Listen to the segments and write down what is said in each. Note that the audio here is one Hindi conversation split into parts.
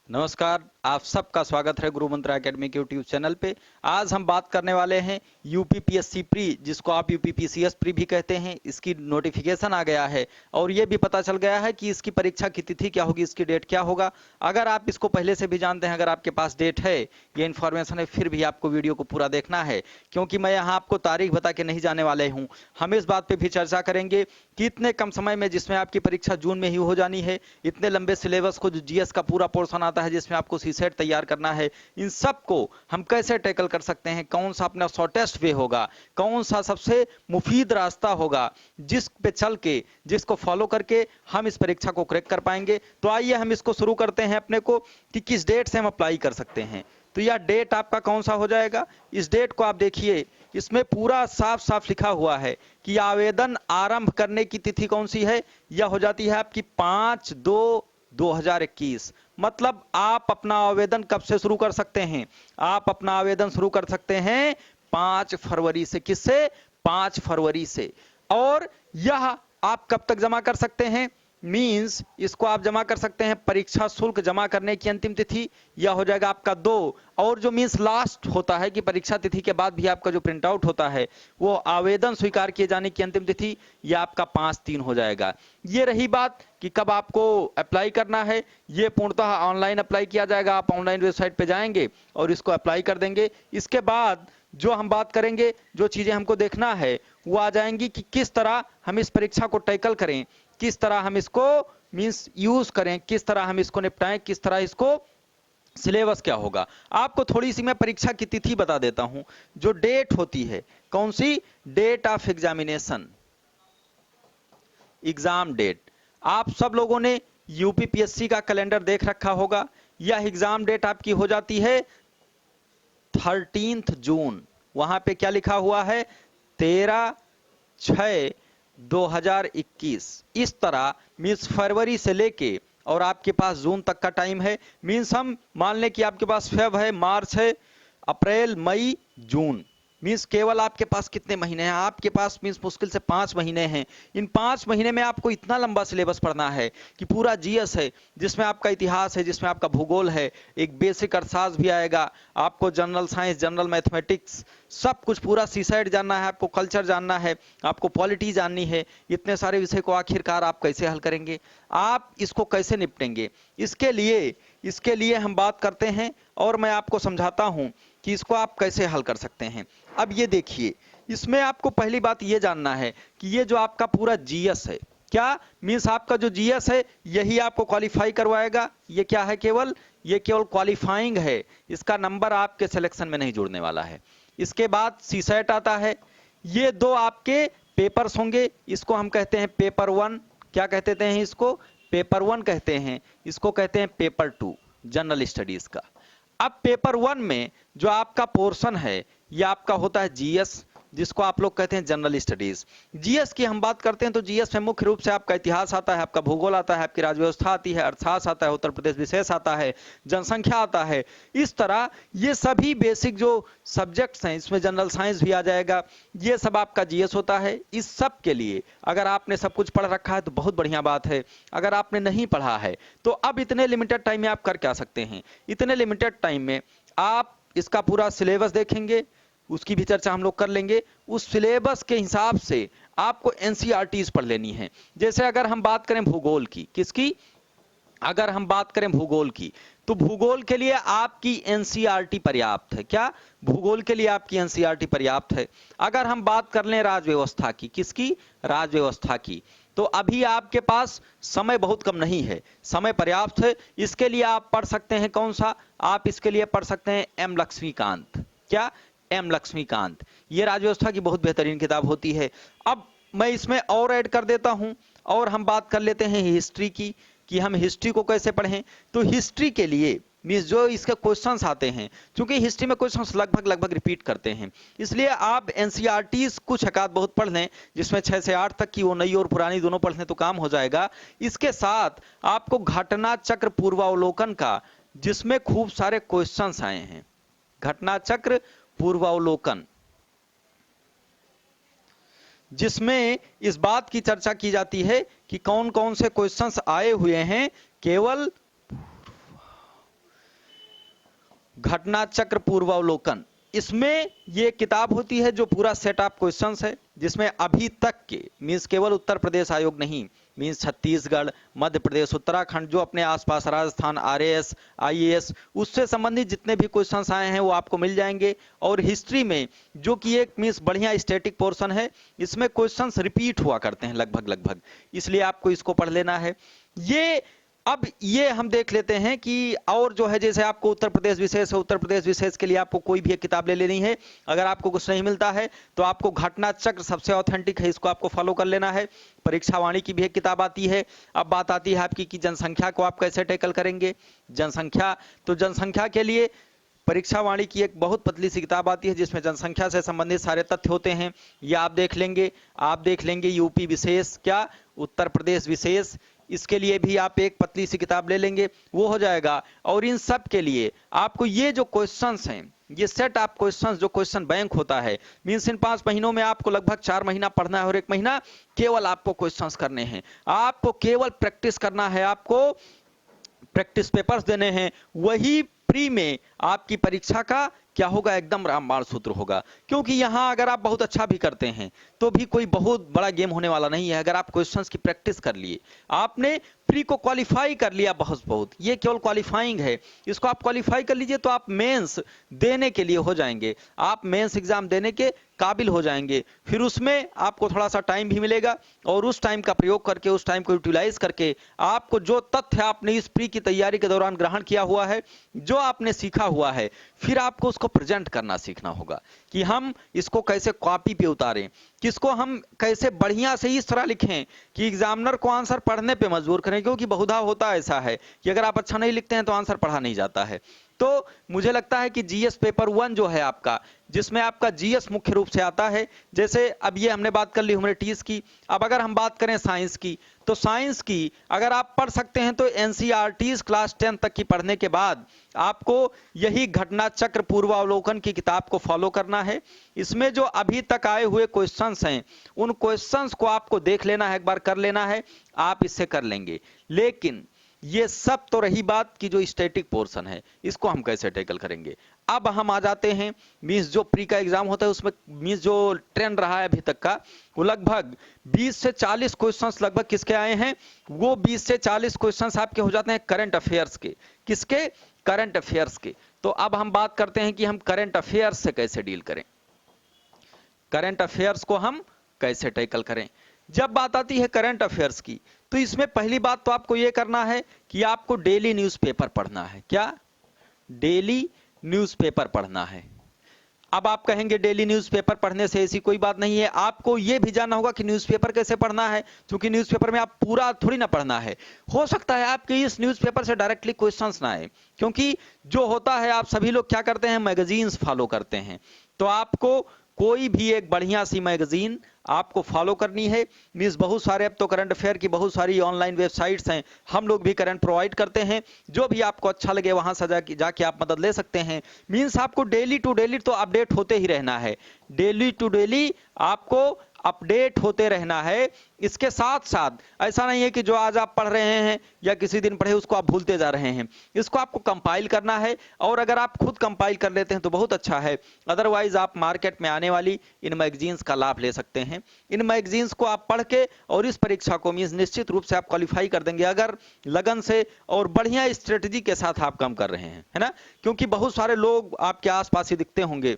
नमस्कार, आप सबका स्वागत है गुरु मंत्र एकेडमी के यूट्यूब चैनल पे। आज हम बात करने वाले हैं यूपीपीएससी प्री, जिसको आप यूपीपीसीएस प्री भी कहते हैं। इसकी नोटिफिकेशन आ गया है और ये भी पता चल गया है कि इसकी परीक्षा की तिथि क्या होगी, इसकी डेट क्या होगा। अगर आप इसको पहले से भी जानते हैं, अगर आपके पास डेट है, ये इन्फॉर्मेशन है, फिर भी आपको वीडियो को पूरा देखना है, क्योंकि मैं यहाँ आपको तारीख बता के नहीं जाने वाले हूँ। हम इस बात पर भी चर्चा करेंगे कि इतने कम समय में, जिसमें आपकी परीक्षा जून में ही हो जानी है, इतने लंबे सिलेबस को, जो जीएस का पूरा पोर्शन आता है जिसमें आपको सीसेट तैयार करना है, इन सब को हम कैसे टैकल कर सकते हैं, कौन सा अपना शॉर्टेस्ट वे होगा, कौन सा सबसे मुफीद रास्ता होगा, जिस पे चल के, जिसको फॉलो करके हम इस परीक्षा को क्रैक कर पाएंगे। तो आइए हम इसको शुरू करते हैं अपने को कि किस डेट से हम अप्लाई कर सकते हैं। तो यह डेट आपका कौन सा हो जाएगा, इस डेट को आप देखिए, इसमें पूरा साफ साफ लिखा हुआ है कि आवेदन आरंभ करने की तिथि कौन सी है। यह हो जाती है आपकी 5/2/2021। मतलब आप अपना आवेदन कब से शुरू कर सकते हैं? आप अपना आवेदन शुरू कर सकते हैं 5 फरवरी से। किससे? 5 फरवरी से। और यह आप कब तक जमा कर सकते हैं? मींस इसको आप जमा कर सकते हैं, परीक्षा शुल्क जमा करने की अंतिम तिथि यह हो जाएगा आपका 2, और जो मींस लास्ट होता है कि परीक्षा तिथि के बाद भी आपका जो प्रिंट आउट होता है, वो आवेदन स्वीकार किए जाने की अंतिम तिथि, यह आपका 5/3 हो जाएगा। ये रही बात कि कब आपको अप्लाई करना है। ये पूर्णतः ऑनलाइन अप्लाई किया जाएगा। आप ऑनलाइन वेबसाइट पे जाएंगे और इसको अप्लाई कर देंगे। इसके बाद जो हम बात करेंगे, जो चीजें हमको देखना है, वो आ जाएंगी कि किस तरह हम इस परीक्षा को टैकल करें, किस तरह हम इसको मींस यूज करें, किस तरह हम इसको निपटाएं, किस तरह इसको सिलेबस क्या होगा। आपको थोड़ी सी मैं परीक्षा की तिथि बता देता हूं। जो डेट होती है, कौन सी? Date of examination, exam date. आप सब लोगों ने यूपीपीएससी का कैलेंडर देख रखा होगा। यह एग्जाम डेट आपकी हो जाती है 13 जून। वहां पे क्या लिखा हुआ है? 13/6/2021। इस तरह मीन्स फरवरी से लेके और आपके पास जून तक का टाइम है। मीन्स हम मान लें कि आपके पास फेब है, मार्च है, अप्रैल, मई, जून। मीन्स केवल आपके पास कितने महीने हैं? आपके पास मीन्स मुश्किल से 5 महीने हैं। इन 5 महीने में आपको इतना लंबा सिलेबस पढ़ना है कि पूरा जीएस है, जिसमें आपका इतिहास है, जिसमें आपका भूगोल है, एक बेसिक अर्थशास्त्र भी आएगा, आपको जनरल साइंस, जनरल मैथमेटिक्स, सब कुछ पूरा सीसाइड जानना है, आपको कल्चर जानना है, आपको पॉलिटी जाननी है। इतने सारे विषय को आखिरकार आप कैसे हल करेंगे? आप इसको कैसे निपटेंगे? इसके लिए हम बात करते हैं और मैं आपको समझाता हूं कि इसको आप कैसे हल कर सकते हैं। अब ये देखिए, इसमें आपको पहली बात ये जानना है कि ये जो आपका पूरा जीएस है, क्या मीन्स आपका जो जीएस है, यही आपको क्वालिफाई करवाएगा। ये क्या है? ये केवल क्वालिफाइंग है। इसका नंबर आपके सिलेक्शन में नहीं जुड़ने वाला है। इसके बाद सीसेट आता है। ये 2 आपके पेपर्स होंगे। इसको हम कहते हैं पेपर 1। क्या कहते हैं इसको? पेपर 1 कहते हैं। इसको कहते हैं पेपर 2 जनरल स्टडीज का। अब पेपर 1 में जो आपका पोर्शन है, यह आपका होता है जीएस, जिसको आप लोग कहते हैं जनरल स्टडीज। जीएस की हम बात करते हैं तो जीएस में मुख्य रूप से आपका इतिहास आता है, आपका भूगोल आता है, आपकी राज्य व्यवस्था आती है, अर्थशास्त्र आता है, उत्तर प्रदेश विशेष आता है, जनसंख्या आता है। इस तरह ये सभी बेसिक जो सब्जेक्ट्स हैं, इसमें जनरल साइंस भी आ जाएगा। ये सब आपका जीएस होता है। इस सब के लिए अगर आपने सब कुछ पढ़ रखा है तो बहुत बढ़िया बात है। अगर आपने नहीं पढ़ा है तो अब इतने लिमिटेड टाइम में आप कर क्या सकते हैं? इतने लिमिटेड टाइम में आप इसका पूरा सिलेबस देखेंगे, उसकी भी चर्चा हम लोग कर लेंगे। उस सिलेबस के हिसाब से आपको एनसीईआरटीज पढ़ लेनी है। जैसे अगर हम बात करें भूगोल की, किसकी? अगर हम बात करें भूगोल की, तो भूगोल के लिए आपकी एनसीईआरटी पर्याप्त है। क्या? भूगोल के लिए आपकी एनसीईआरटी पर्याप्त है। अगर हम बात कर लें राज्य व्यवस्था की, किसकी? राज्य व्यवस्था की, तो अभी आपके पास समय बहुत कम नहीं है, समय पर्याप्त है। इसके लिए आप पढ़ सकते हैं कौन सा? आप इसके लिए पढ़ सकते हैं एम लक्ष्मीकांत। क्या? एम लक्ष्मीकांत। ये राज्य व्यवस्था की बहुत बेहतरीन किताब होती है। अब मैं इसमें और ऐड कर देता हूं, और हम बात कर लेते हैं हिस्ट्री की, कि हम हिस्ट्री को कैसे पढ़ें। तो हिस्ट्री के लिए मीन्स जो इसके क्वेश्चंस आते हैं, क्योंकि हिस्ट्री में क्वेश्चंस लगभग रिपीट करते हैं, इसलिए आप एनसीईआरटीज कुछ एकाध बहुत पढ़ लें, जिसमें 6 से 8 तक की, वो नई और पुरानी दोनों पढ़ लें तो काम हो जाएगा। इसके साथ आपको घटना चक्र पूर्वावलोकन का, जिसमें खूब सारे क्वेश्चंस आए हैं, घटना चक्र पूर्वावलोकन, जिसमें इस बात की चर्चा की जाती है कि कौन कौन से क्वेश्चंस आए हुए हैं केवल घटना चक्र पूर्वावलोकन, इसमें ये किताब होती है जो पूरा सेट ऑफ क्वेश्चंस है, जिसमें अभी तक के मीन्स केवल उत्तर प्रदेश आयोग नहीं, मीन्स छत्तीसगढ़, मध्य प्रदेश, उत्तराखंड, जो अपने आसपास राजस्थान, आरएएस, आईएएस, उससे संबंधित जितने भी क्वेश्चंस आए हैं वो आपको मिल जाएंगे। और हिस्ट्री में जो कि एक मीन्स बढ़िया स्टैटिक पोर्शन है, इसमें क्वेश्चंस रिपीट हुआ करते हैं लगभग लगभग, इसलिए आपको इसको पढ़ लेना है। ये अब ये हम देख लेते हैं कि और जो है, जैसे आपको उत्तर प्रदेश विशेष है, उत्तर प्रदेश विशेष के लिए आपको कोई भी एक किताब ले लेनी है। अगर आपको कुछ नहीं मिलता है तो आपको घटना चक्र सबसे ऑथेंटिक है, इसको आपको फॉलो कर लेना है। परीक्षा वाणी की भी एक किताब आती है। अब बात आती है आपकी कि जनसंख्या को आप कैसे टैकल करेंगे। जनसंख्या, तो जनसंख्या के लिए परीक्षा वाणी की एक बहुत पतली सी किताब आती है जिसमें जनसंख्या से संबंधित सारे तथ्य होते हैं, ये आप देख लेंगे। आप देख लेंगे यूपी विशेष, क्या उत्तर प्रदेश विशेष, इसके लिए भी आप एक पतली सी किताब ले लेंगे, वो हो जाएगा। और इन सब के लिए आपको ये जो क्वेश्चंस हैं, ये सेट ऑफ क्वेश्चंस जो क्वेश्चन बैंक होता है, मीन्स इन 5 महीनों में आपको लगभग 4 महीना पढ़ना है और 1 महीना केवल आपको क्वेश्चंस करने हैं, आपको केवल प्रैक्टिस करना है, आपको प्रैक्टिस पेपर्स देने हैं। वही प्री में आपकी परीक्षा का क्या होगा, एकदम रामबाण सूत्र होगा। क्योंकि यहां अगर आप बहुत अच्छा भी करते हैं तो भी कोई बहुत बड़ा गेम होने वाला नहीं है। अगर आप क्वेश्चंस की प्रैक्टिस कर लिए, आपने प्री को क्वालिफाई कर लिया, बहुत ये केवल क्वालिफाइंग है, इसको आप क्वालिफाई कर लीजिए तो आप मेंस देने के लिए हो जाएंगे, आप मेंस एग्जाम देने के काबिल हो जाएंगे। फिर उसमें आपको थोड़ा सा टाइम भी मिलेगा और उस टाइम का प्रयोग करके, उस टाइम को यूटिलाइज करके, आपको जो तथ्य आपने इस प्री की तैयारी के दौरान ग्रहण किया हुआ है, जो आपने सीखा हुआ है, फिर आपको उसको प्रेजेंट करना सीखना होगा कि हम इसको कैसे कॉपी पे उतारें, किसको हम कैसे बढ़िया से इस तरह लिखें कि एग्जामिनर को आंसर पढ़ने पे मजबूर करें। क्योंकि बहुधा होता ऐसा है कि अगर आप अच्छा नहीं लिखते हैं तो आंसर पढ़ा नहीं जाता है। तो मुझे लगता है कि जीएस पेपर 1 जो है आपका, जिसमें आपका जीएस मुख्य रूप से आता है, जैसे अब ये हमने बात कर ली ह्यूमैनिटीज की। अब अगर हम बात करें साइंस की, तो साइंस की अगर आप पढ़ सकते हैं तो एनसीईआरटीज क्लास 10 तक की पढ़ने के बाद आपको यही घटना चक्र पूर्वावलोकन की किताब को फॉलो करना है। इसमें जो अभी तक आए हुए क्वेश्चंस हैं, उन क्वेश्चंस को आपको देख लेना है, एक बार कर लेना है, आप इससे कर लेंगे। लेकिन ये सब तो रही बात की जो स्टैटिक पोर्शन है, इसको हम कैसे टैकल करेंगे। अब हम आ जाते हैं मीन्स जो प्री का एग्जाम होता है उसमें मीन्स जो ट्रेंड रहा है अभी तक का, वो लगभग 20 से 40 क्वेश्चंस लगभग किसके आए हैं, वो 20 से 40 क्वेश्चंस आपके हो जाते हैं करंट अफेयर्स के। किसके? करंट अफेयर्स के। तो अब हम बात करते हैं कि हम करंट अफेयर्स से कैसे डील करें, करंट अफेयर्स को हम कैसे टैकल करें। जब बात आती है करंट अफेयर्स की, तो इसमें पहली बात तो आपको यह करना है कि आपको डेली न्यूज़पेपर पढ़ना है। क्या? डेली न्यूज़पेपर पढ़ना है। अब आप कहेंगे डेली न्यूज़पेपर पढ़ने से ऐसी कोई बात नहीं है, आपको यह भी जानना होगा कि न्यूज़पेपर कैसे पढ़ना है, क्योंकि न्यूज़पेपर में आप पूरा थोड़ी ना पढ़ना है। हो सकता है आपके इस न्यूज़पेपर से डायरेक्टली क्वेश्चंस ना आए, क्योंकि जो होता है आप सभी लोग क्या करते हैं, मैगजीन्स फॉलो करते हैं। तो आपको कोई भी एक बढ़िया सी मैगजीन आपको फॉलो करनी है। मीन्स बहुत सारे अब तो करंट अफेयर की बहुत सारी ऑनलाइन वेबसाइट्स हैं, हम लोग भी करंट प्रोवाइड करते हैं, जो भी आपको अच्छा लगे वहां से जाके आप मदद ले सकते हैं। मीन्स आपको डेली टू डेली तो अपडेट होते ही रहना है, डेली टू डेली आपको अपडेट होते रहना है। इसके साथ साथ ऐसा नहीं है कि जो आज आप पढ़ रहे हैं या किसी दिन पढ़े उसको आप भूलते जा रहे हैं, इसको आपको कंपाइल करना है। और अगर आप खुद कंपाइल कर लेते हैं तो बहुत अच्छा है, अदरवाइज आप मार्केट में आने वाली इन मैगजीन्स का लाभ ले सकते हैं। इन मैगजीन्स को आप पढ़ के और इस परीक्षा को मीन्स निश्चित रूप से आप क्वालिफाई कर देंगे, अगर लगन से और बढ़िया स्ट्रेटजी के साथ आप काम कर रहे हैं, है ना। क्योंकि बहुत सारे लोग आपके आसपास ही दिखते होंगे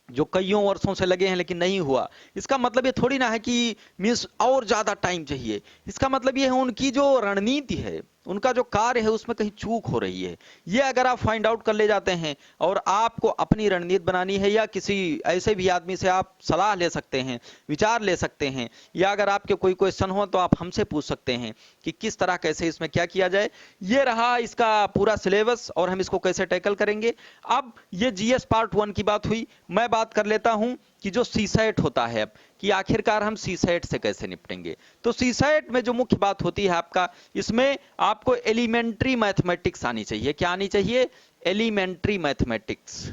जो कईयों वर्षों से लगे हैं लेकिन नहीं हुआ। इसका मतलब ये थोड़ी ना है कि मीन्स और ज्यादा टाइम चाहिए, इसका मतलब ये है उनकी जो रणनीति है, उनका जो कार्य है उसमें कहीं चूक हो रही है। ये अगर आप फाइंड आउट कर ले जाते हैं और आपको अपनी रणनीति बनानी है, या किसी ऐसे भी आदमी से आप सलाह ले सकते हैं, विचार ले सकते हैं, या अगर आपके कोई क्वेश्चन हो तो आप हमसे पूछ सकते हैं कि किस तरह कैसे इसमें क्या किया जाए। ये रहा इसका पूरा सिलेबस और हम इसको कैसे टैकल करेंगे। अब ये जीएस पार्ट 1 की बात हुई, मैं बात कर लेता हूं कि जो सीसेट होता है, अब कि आखिरकार हम सीसेट से कैसे निपटेंगे। तो सीसेट में जो मुख्य बात होती है आपका, इसमें आपको एलिमेंट्री मैथमेटिक्स आनी चाहिए। क्या आनी चाहिए? Elementary mathematics.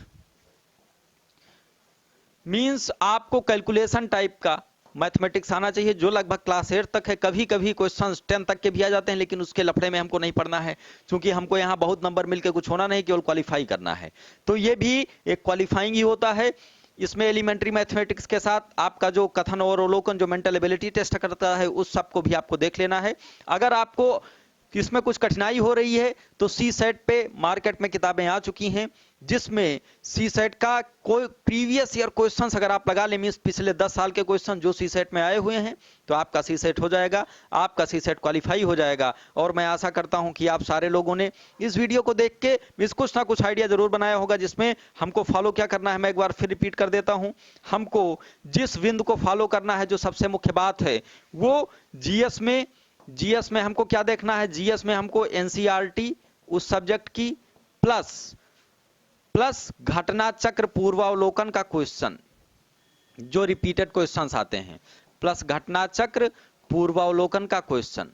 मींस आपको कैलकुलेशन टाइप का, मैथमेटिक्स आना चाहिए जो लगभग क्लास 8 तक है। कभी कभी क्वेश्चन 10 तक के भी आ जाते हैं, लेकिन उसके लफड़े में हमको नहीं पढ़ना है, क्योंकि हमको यहाँ बहुत नंबर मिलके कुछ होना नहीं, केवल क्वालिफाई करना है। तो ये भी एक क्वालिफाइंग ही होता है। इसमें एलिमेंट्री मैथमेटिक्स के साथ आपका जो कथन और अवलोकन, जो मेंटल एबिलिटी टेस्ट करता है, उस सब को भी आपको देख लेना है। अगर आपको इसमें कुछ कठिनाई हो रही है तो सी सेट पे मार्केट में किताबें आ चुकी हैं, जिसमें सी सेट का कोई प्रीवियस ईयर क्वेश्चंस अगर आप लगा लें, मींस पिछले 10 साल के क्वेश्चन जो सी सेट में आए हुए हैं, तो आपका सी सेट हो जाएगा, आपका सी सेट क्वालिफाई हो जाएगा। और मैं आशा करता हूं कि आप सारे लोगों ने इस वीडियो को देख के मींस कुछ ना कुछ आइडिया जरूर बनाया होगा, जिसमें हमको फॉलो क्या करना है। मैं एक बार फिर रिपीट कर देता हूं, हमको जिस विंद को फॉलो करना है, जो सबसे मुख्य बात है, वो जीएस में हमको क्या देखना है। जीएस में हमको एनसीईआरटी उस सब्जेक्ट की प्लस घटना चक्र पूर्वावलोकन का क्वेश्चन, जो रिपीटेड क्वेश्चंस आते हैं, प्लस घटना चक्र पूर्वावलोकन का क्वेश्चन।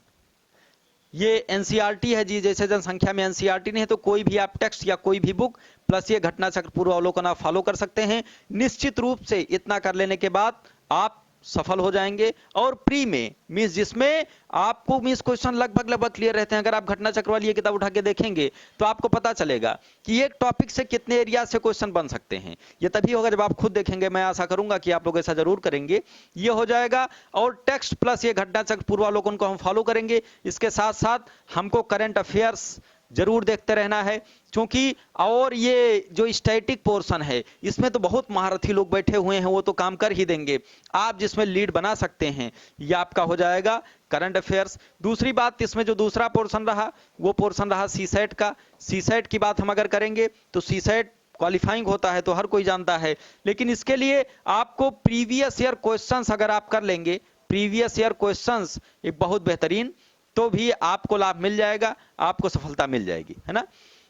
ये एनसीईआरटी है जी, जैसे जनसंख्या में एनसीईआरटी नहीं है तो कोई भी आप टेक्स्ट या कोई भी बुक प्लस ये घटना चक्र पूर्वावलोकन आप फॉलो कर सकते हैं। निश्चित रूप से इतना कर लेने के बाद आप सफल हो जाएंगे। और प्री में मींस जिसमें आपको मींस क्वेश्चन लगभग क्लियर रहते हैं। अगर आप घटना चक्र वाली ये किताब उठा के देखेंगे तो आपको पता चलेगा कि एक टॉपिक से कितने एरिया से क्वेश्चन बन सकते हैं। ये तभी होगा जब आप खुद देखेंगे। मैं आशा करूंगा कि आप लोग ऐसा जरूर करेंगे। ये हो जाएगा। और टेक्स्ट प्लस ये घटना चक्र पूर्वावलोकन को हम फॉलो करेंगे। इसके साथ साथ हमको करंट अफेयर्स जरूर देखते रहना है, क्योंकि और ये जो स्टैटिक पोर्शन है, इसमें तो बहुत महारथी लोग बैठे हुए हैं, वो तो काम कर ही देंगे। आप जिसमें लीड बना सकते हैं, ये आपका हो जाएगा करंट अफेयर्स। दूसरी बात, इसमें जो दूसरा पोर्शन रहा, वो पोर्शन रहा सीसेट का। सीसेट की बात हम अगर करेंगे तो सीसेट क्वालिफाइंग होता है तो हर कोई जानता है, लेकिन इसके लिए आपको प्रीवियस ईयर क्वेश्चंस अगर आप कर लेंगे, प्रीवियस ईयर क्वेश्चंस एक बहुत बेहतरीन, तो भी आपको लाभ मिल जाएगा, आपको सफलता मिल जाएगी, है ना।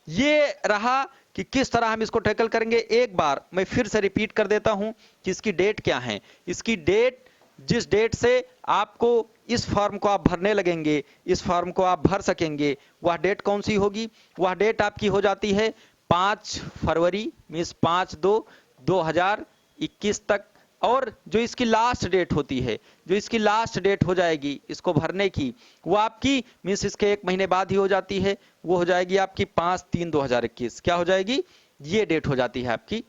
ये रहा कि किस तरह हम इसको टैकल करेंगे। एक बार मैं फिर से रिपीट कर देता हूं कि इसकी डेट क्या है। इसकी डेट, जिस डेट से आपको इस फॉर्म को आप भरने लगेंगे, इस फॉर्म को आप भर सकेंगे, वह डेट कौन सी होगी। वह डेट आपकी हो जाती है 5 फरवरी मीन्स 5/2/2021 तक। और जो इसकी लास्ट डेट होती है, जो इसकी लास्ट डेट हो जाएगी इसको भरने की, वो आपकी मीन्स इसके 1 महीने बाद ही हो जाती है। वो हो जाएगी आपकी 5/3/2021। क्या हो जाएगी, ये डेट हो जाती है आपकी।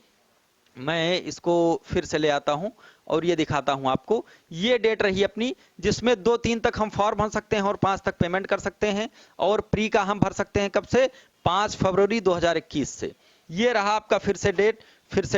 मैं इसको फिर से ले आता हूं और ये दिखाता हूं आपको। ये डेट रही अपनी, जिसमें 2-3 तक हम फॉर्म भर सकते हैं और 5 तक पेमेंट कर सकते हैं। और प्री का हम भर सकते हैं कब से, 5 फरवरी 2021 से। ये रहा आपका फिर से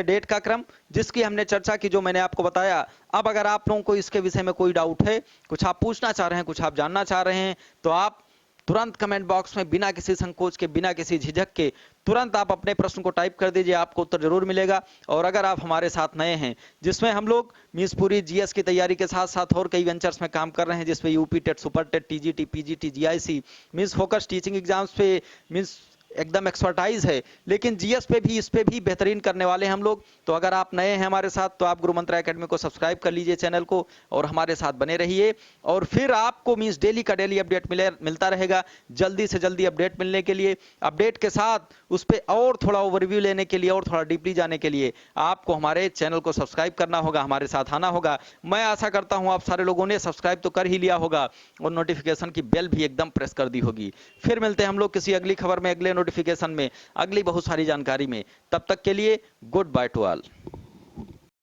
डेट का क्रम, जिसकी हमने चर्चा की, जो मैंने आपको बताया। अब अगर आप लोगों को इसके विषय में कोई डाउट है, कुछ आप पूछना चाह रहे हैं, कुछ आप जानना चाह रहे हैं, तो आप तुरंत कमेंट बॉक्स में बिना किसी संकोच के, बिना किसी झिझक के तुरंत आप अपने प्रश्न को टाइप कर दीजिए, आपको उत्तर जरूर मिलेगा। और अगर आप हमारे साथ नए हैं, जिसमें हम लोग मींस पूरी जीएस की तैयारी के साथ साथ और कई वेंचर्स में काम कर रहे हैं, जिसमें UP TET, super TET, TGT, PGT, GIC means focus teaching exams पे मींस एकदम एक्सपर्टाइज है, लेकिन जीएस पे भी, इस पे भी बेहतरीन करने वाले हैं हम लोग। तो अगर आप नए हैं हमारे साथ, तो आप गुरु मंत्र एकेडमी को सब्सक्राइब कर लीजिए चैनल को, और हमारे साथ बने रहिए। और फिर आपको मींस डेली का डेली अपडेट मिलता रहेगा। जल्दी से जल्दी अपडेट मिलने के लिए, अपडेट के साथ उस पर और थोड़ा ओवरव्यू लेने के लिए और थोड़ा डीपली जाने के लिए आपको हमारे चैनल को सब्सक्राइब करना होगा, हमारे साथ आना होगा। मैं आशा करता हूं आप सारे लोगों ने सब्सक्राइब तो कर ही लिया होगा और नोटिफिकेशन की बेल भी एकदम प्रेस कर दी होगी। फिर मिलते हैं हम लोग किसी अगली खबर में, अगले नोटिफिकेशन में, अगली बहुत सारी जानकारी में। तब तक के लिए गुड बाय टू ऑल।